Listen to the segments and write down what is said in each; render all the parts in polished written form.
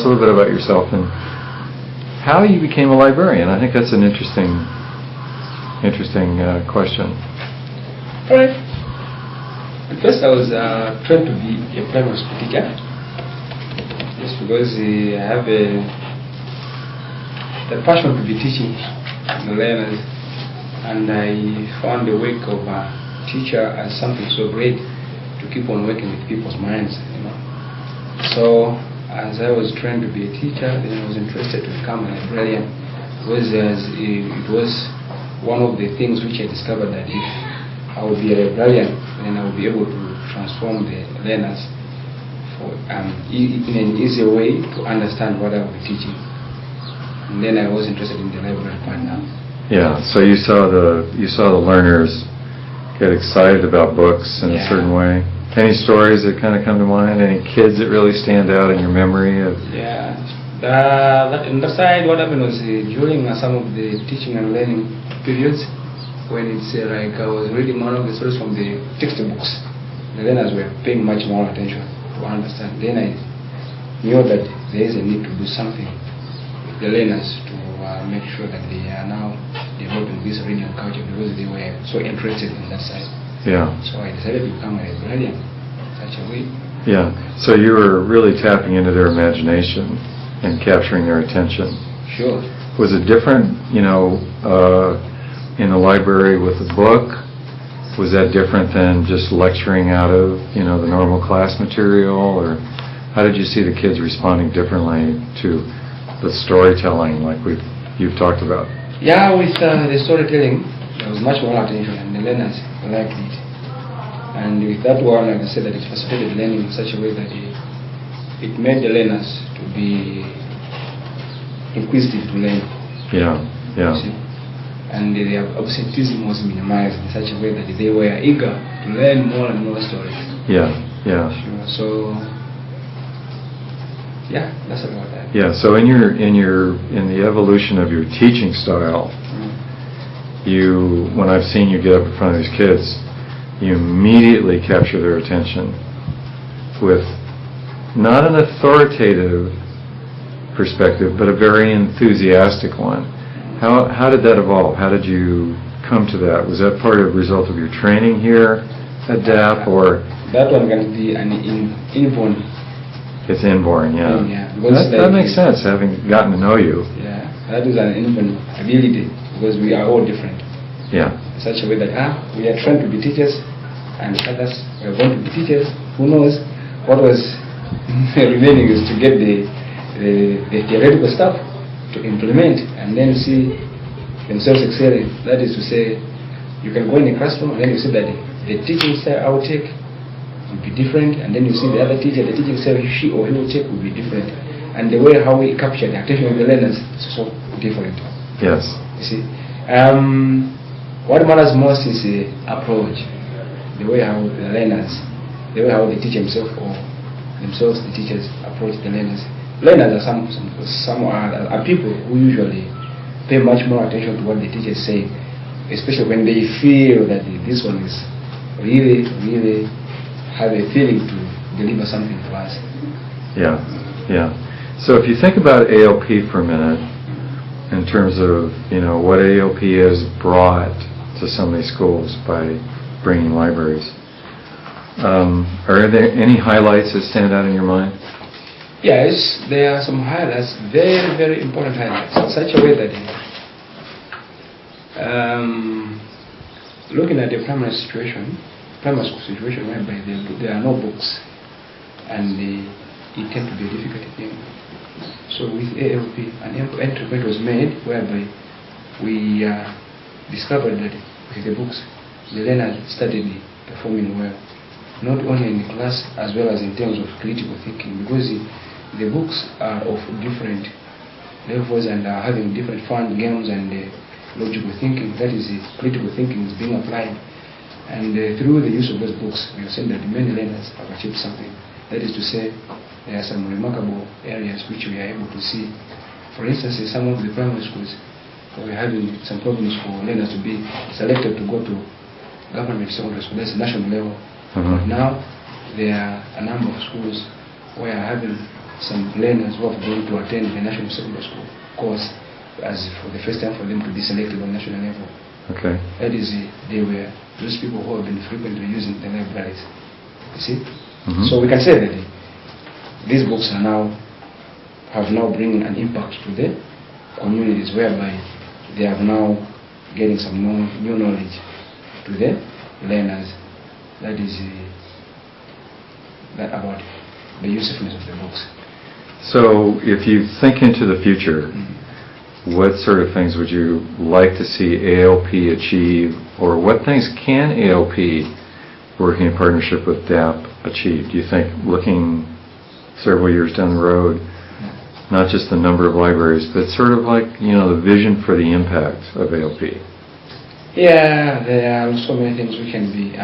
a little bit about yourself and how you became a librarian. I think that's an interesting question. All right. At first I was trained to be a primary school teacher, just because I have the passion to be teaching the learners, and I found the work of a teacher as something so great to keep on working with people's minds, So as I was trained to be a teacher, then I was interested to become a librarian, because it was one of the things which I discovered, that if I would be a librarian, then I would be able to transform the learners in an easier way to understand what I would be teaching. And then I was interested in the library part now. Yeah, so you saw the learners get excited about books in a certain way. Any stories that kind of come to mind? Any kids that really stand out in your memory? Yeah, on the side, what happened was during some of the teaching and learning periods, when it's like I was reading one of the stories from the textbooks, the learners were paying much more attention to understand. Then I knew that there is a need to do something with the learners to make sure that they are now developing this reading culture, because they were so interested in that side. Yeah. So I decided to become a librarian in such a way. Yeah. So you were really tapping into their imagination and capturing their attention. Sure. Was it different, in the library with a book? Was that different than just lecturing out of, the normal class material? Or how did you see the kids responding differently to the storytelling like you've talked about? Yeah, with the storytelling, there was much more attention, and the learners liked it. And with that one, I can say that it facilitated learning in such a way that it made the learners to be inquisitive to learn. Yeah, yeah. And their absenteeism was minimized in such a way that they were eager to learn more and more stories. Yeah, yeah. Sure. So, yeah, that's about that. Yeah. So in the evolution of your teaching style, when I've seen you get up in front of these kids, you immediately capture their attention with not an authoritative perspective, but a very enthusiastic one. How did that evolve? How did you come to that? Was that part of the result of your training here at DAP, or? That one can be an inborn. It's inborn, yeah. That makes sense, having gotten to know you. Yeah, that is an inborn ability, because we are all different. Yeah. In such a way that we are trained to be teachers, and others were born to be teachers. Who knows? What was remaining is to get the theoretical stuff to implement, and then see themselves excelling. That is to say, you can go in a classroom and then you see that the teaching style I will take will be different, and then you see the other teacher, the teaching style she or he will take will be different, and the way how we capture the attention of the learners is so different. Yes. You see, what matters most is the approach, the way how the learners, the way how the teacher himself or themselves, the teachers, approach the learners. Learners are people who usually pay much more attention to what the teachers say, especially when they feel that this one is really have a feeling to deliver something to us. Yeah, yeah. So if you think about ALP for a minute, in terms of what ALP has brought to some of these schools by bringing libraries, are there any highlights that stand out in your mind? Yes, there are some highlights, very, very important highlights, in such a way that looking at the primary school situation whereby there are no books, and it tends to be a difficult thing. So with ALP, an entry was made whereby we discovered that with the books, the learners started performing well, not only in the class as well as in terms of critical thinking, because the books are of different levels and are having different fun games and logical thinking. That is, critical thinking is being applied. And through the use of those books, we have seen that many learners have achieved something. That is to say, there are some remarkable areas which we are able to see. For instance, in some of the primary schools, we're having some problems for learners to be selected to go to government secondary school. That's national level. But now, there are a number of schools where having some learners who have gone to attend the national secondary school course as for the first time for them to be selected on national level. Okay. That is, they were those people who have been frequently using the libraries. You see? Mhm. So we can say that these books have now bringing an impact to the communities, whereby they are now getting some new knowledge to the learners. That is that about the usefulness of the books. So if you think into the future, what sort of things would you like to see ALP achieve, or what things can ALP, working in partnership with DAP, achieve? Do you think, looking several years down the road, not just the number of libraries, but sort of like, the vision for the impact of ALP? Yeah, there are so many things we can be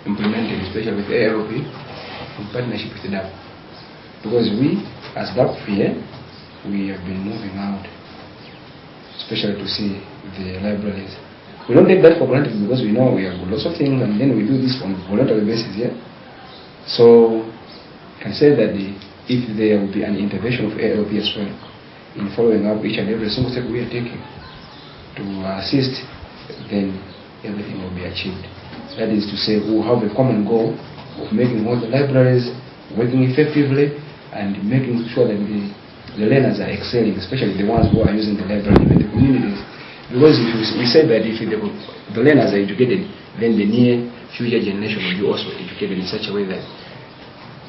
implementing, especially with ALP, in partnership with DAP. Because we, as DAP here, we have been moving out, especially to see the libraries. We don't take that for granted because we know we have lots of things, and then we do this on a voluntary basis here. So, I can say that if there will be an intervention of ALP as well, in following up each and every single step we are taking to assist, then everything will be achieved. That is to say, we will have a common goal of making all the libraries working effectively and making sure that the learners are excelling, especially the ones who are using the library in the communities. Because if we say that if the learners are educated, then the near future generation will be also educated in such a way that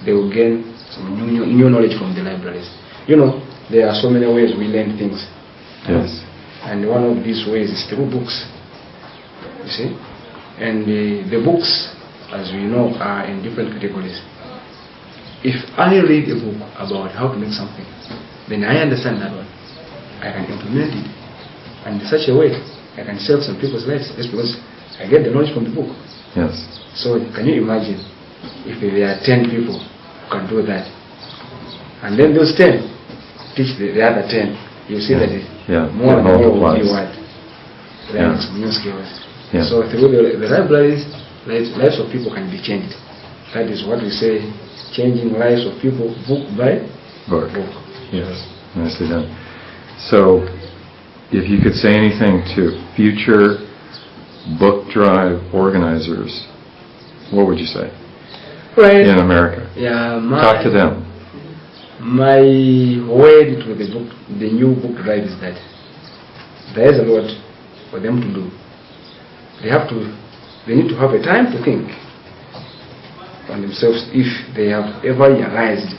they will gain some new knowledge from the libraries. There are so many ways we learn things. Yes. And one of these ways is through books. You see? And the books, as we know, are in different categories. If I read a book about how to make something, then I understand that one. I can implement it. And in such a way, I can save some people's lives just because I get the knowledge from the book. Yes. So can you imagine if there are 10 people who can do that, and then those 10 teach the other 10, you see that more and more will be what? Learning some new skills. Yeah. So through the libraries, lives of people can be changed. That is what we say, changing lives of people book by book. Yes, nicely done. So, if you could say anything to future book drive organizers, what would you say? Right. In America. Yeah, talk to them. My word to the new book drive is that there is a lot for them to do. They need to have a time to think on themselves if they have ever realized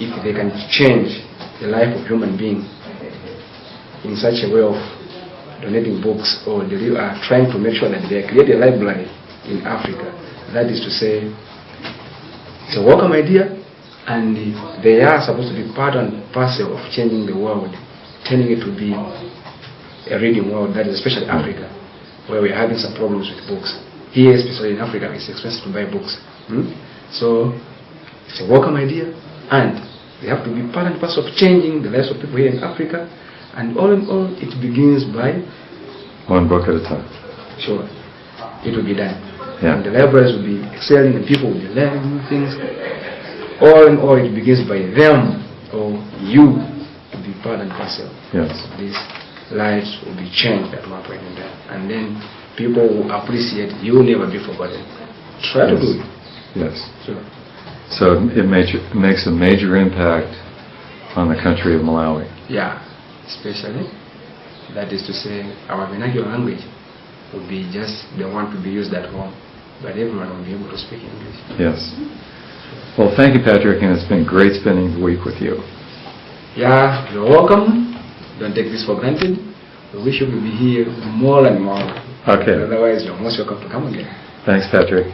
if they can change the life of human being in such a way of donating books, or they are trying to make sure that they create a library in Africa. That is to say, it's a welcome idea, and they are supposed to be part and parcel of changing the world, turning it to be a reading world, that is especially Africa, where we are having some problems with books. Here, especially in Africa, it's expensive to buy books. So, it's a welcome idea, and they have to be part and parcel of changing the lives of people here in Africa. And all in all, it begins by one book at a time. Sure, it will be done. Yeah. And the libraries will be excelling, and people will be learning new things. All in all, it begins by them or you to be part and parcel. Yes. These lives will be changed at one point in time, and then people will appreciate. You will never be forgotten. Try to do it. Yes. Sure. So it makes a major impact on the country of Malawi. Yeah, especially, that is to say, our vernacular language will be just the one to be used at home, but everyone will be able to speak English. Yes. Well, thank you, Patrick, and it's been great spending the week with you. Yeah, you're welcome. Don't take this for granted. We wish you could be here more and more. Okay. Otherwise, you're most welcome to come again. Thanks, Patrick.